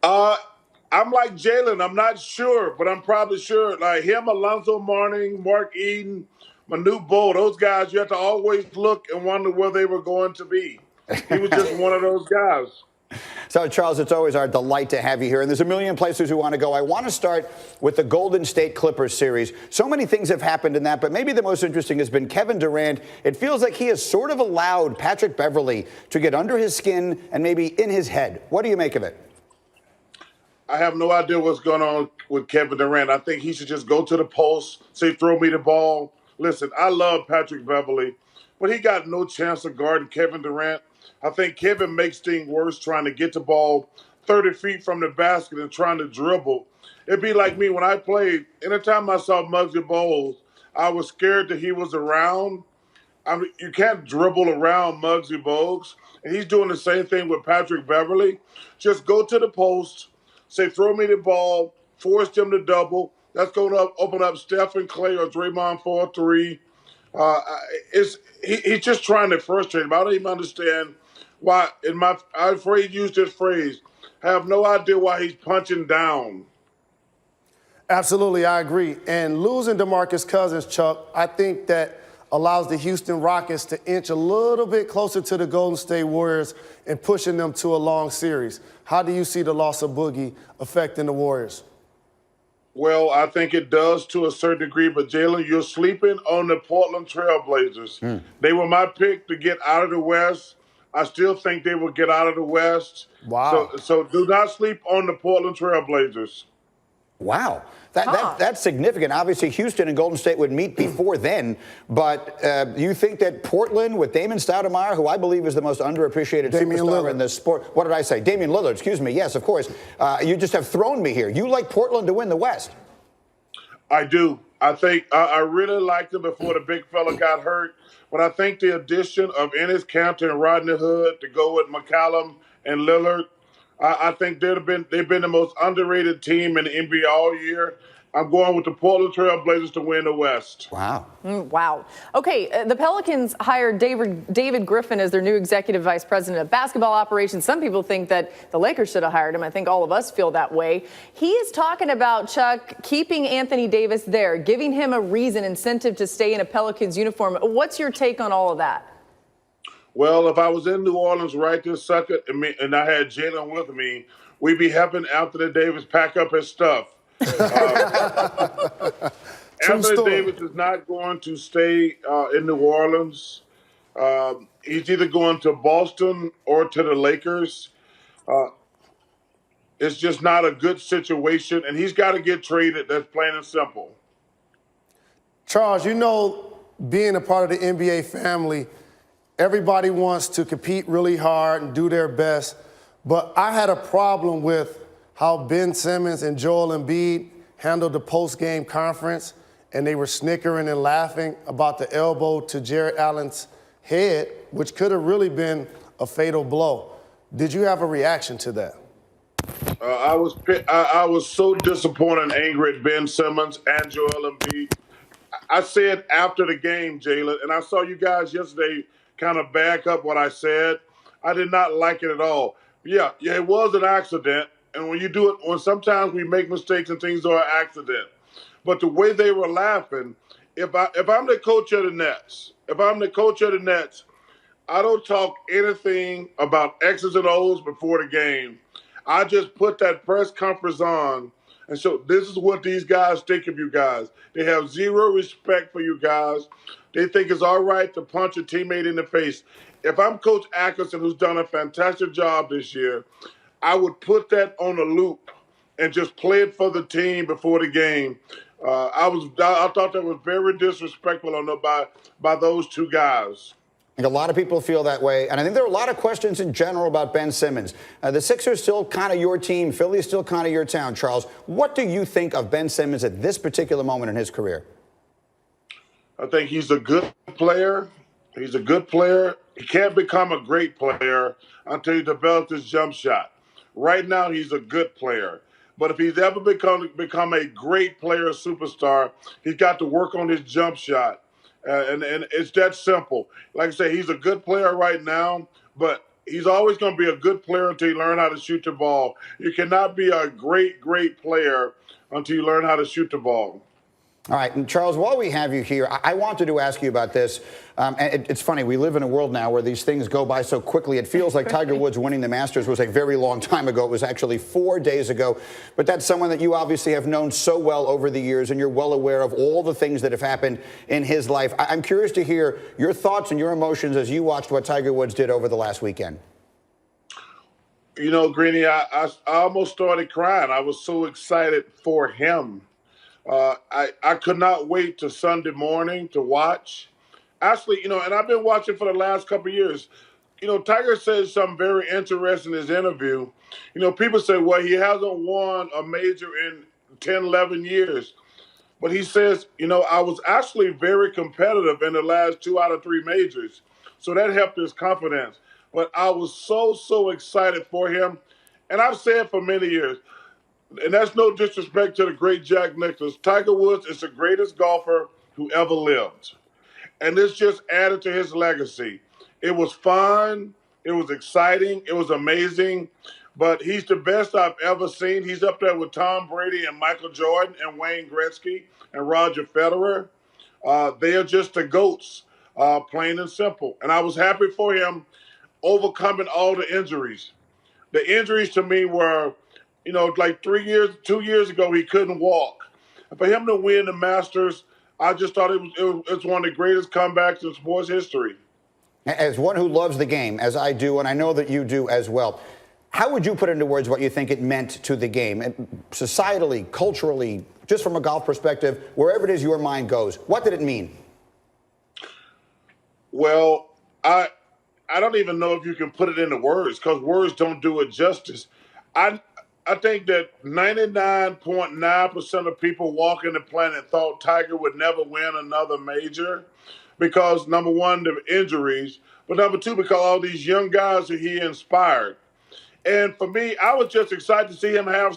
Uh, I'm like Jalen. I'm not sure, but I'm probably sure. Like him, Alonzo Mourning, Mark Eden, Manute Bol, those guys, you have to always look and wonder where they were going to be. He was just one of those guys. So, Charles, it's always our delight to have you here. And there's a million places we want to go. I want to start with the Golden State Clippers series. So many things have happened in that, but maybe the most interesting has been Kevin Durant. It feels like he has sort of allowed Patrick Beverley to get under his skin and maybe in his head. What do you make of it? I have no idea what's going on with Kevin Durant. I think he should just go to the post, say, throw me the ball. Listen, I love Patrick Beverley, but he got no chance of guarding Kevin Durant. I think Kevin makes things worse trying to get the ball 30 feet from the basket and trying to dribble. It'd be like me when I played. Anytime I saw Muggsy Bogues, I was scared that he was around. I mean, you can't dribble around Muggsy Bogues. And he's doing the same thing with Patrick Beverley. Just go to the post, say, throw me the ball, force them to double. That's going to open up Stephen Clay or Draymond for a three. He's just trying to frustrate him. I don't even understand why. I've used this phrase. I have no idea why he's punching down. Absolutely, I agree. And losing DeMarcus Cousins, Chuck, I think that allows the Houston Rockets to inch a little bit closer to the Golden State Warriors and pushing them to a long series. How do you see the loss of Boogie affecting the Warriors? Well, I think it does to a certain degree, but Jalen, you're sleeping on the Portland Trailblazers. They were my pick to get out of the West. I still think they will get out of the West. Wow. So do not sleep on the Portland Trailblazers. Wow. That's significant. Obviously, Houston and Golden State would meet before then. But you think that Portland with Damon Stoudemire, who I believe is the most underappreciated superstar in the sport. What did I say? Damian Lillard, excuse me. Yes, of course. You just have thrown me here. You like Portland to win the West. I do. I think I really liked him before the big fella got hurt. But I think the addition of Enes Kanter and Rodney Hood to go with McCallum and Lillard, I think they've been the most underrated team in the NBA all year. I'm going with the Portland Trail Blazers to win the West. Wow. Wow. Okay, the Pelicans hired David Griffin as their new executive vice president of basketball operations. Some people think that the Lakers should have hired him. I think all of us feel that way. He is talking about, Chuck, keeping Anthony Davis there, giving him a incentive to stay in a Pelicans uniform. What's your take on all of that? Well, if I was in New Orleans right this second and I had Jalen with me, we'd be helping Anthony Davis pack up his stuff. Anthony Davis is not going to stay in New Orleans. He's either going to Boston or to the Lakers. It's just not a good situation, and he's got to get traded. That's plain and simple. Charles, you know, being a part of the NBA family, everybody wants to compete really hard and do their best. But I had a problem with how Ben Simmons and Joel Embiid handled the post-game conference, and they were snickering and laughing about the elbow to Jarrett Allen's head, which could have really been a fatal blow. Did you have a reaction to that? I was so disappointed and angry at Ben Simmons and Joel Embiid. I said after the game, Jalen, and I saw you guys yesterday kind of back up what I said. I did not like it at all. Yeah, it was an accident. And when sometimes we make mistakes and things are an accident. But the way they were laughing, if I'm the coach of the Nets, I don't talk anything about X's and O's before the game. I just put that press conference on. And so this is what these guys think of you guys. They have zero respect for you guys. They think it's all right to punch a teammate in the face. If I'm Coach Atkinson, who's done a fantastic job this year, I would put that on a loop and just play it for the team before the game. I thought that was very disrespectful by those two guys. I think a lot of people feel that way, and I think there are a lot of questions in general about Ben Simmons. The Sixers still kind of your team. Philly's still kind of your town, Charles. What do you think of Ben Simmons at this particular moment in his career? I think he's a good player. He's a good player. He can't become a great player until he develops his jump shot. Right now, he's a good player. But if he's ever become a great player, a superstar, he's got to work on his jump shot. And it's that simple. Like I say, he's a good player right now, but He's always going to be a good player until you learn how to shoot the ball. You cannot be a great, great player until you learn how to shoot the ball. All right, and Charles, while we have you here, I wanted to ask you about this. And it's funny, we live in a world now where these things go by so quickly. It feels like Tiger Woods winning the Masters was a very long time ago. It was actually 4 days ago. But that's someone that you obviously have known so well over the years, and you're well aware of all the things that have happened in his life. I'm curious to hear your thoughts and your emotions as you watched what Tiger Woods did over the last weekend. You know, Greeny, I almost started crying. I was so excited for him. I could not wait till Sunday morning to watch. Actually, you know, and I've been watching for the last couple of years. You know, Tiger says something very interesting in his interview. You know, people say, well, he hasn't won a major in 10, 11 years. But he says, you know, I was actually very competitive in the last 2 out of 3 majors. So that helped his confidence. But I was so excited for him. And I've said for many years, and that's no disrespect to the great Jack Nicklaus, Tiger Woods is the greatest golfer who ever lived. And this just added to his legacy. It was fun. It was exciting. It was amazing. But he's the best I've ever seen. He's up there with Tom Brady and Michael Jordan and Wayne Gretzky and Roger Federer. They are just the GOATs, plain and simple. And I was happy for him overcoming all the injuries. The injuries to me were, you know, like 2 years ago, he couldn't walk. For him to win the Masters, I just thought it was one of the greatest comebacks in sports history. As one who loves the game, as I do, and I know that you do as well, how would you put into words what you think it meant to the game? Societally, culturally, just from a golf perspective, wherever it is your mind goes, what did it mean? Well, I don't even know if you can put it into words because words don't do it justice. I think that 99.9% of people walking the planet thought Tiger would never win another major because, number one, the injuries, but number two, because all these young guys that he inspired. And for me, I was just excited to see him have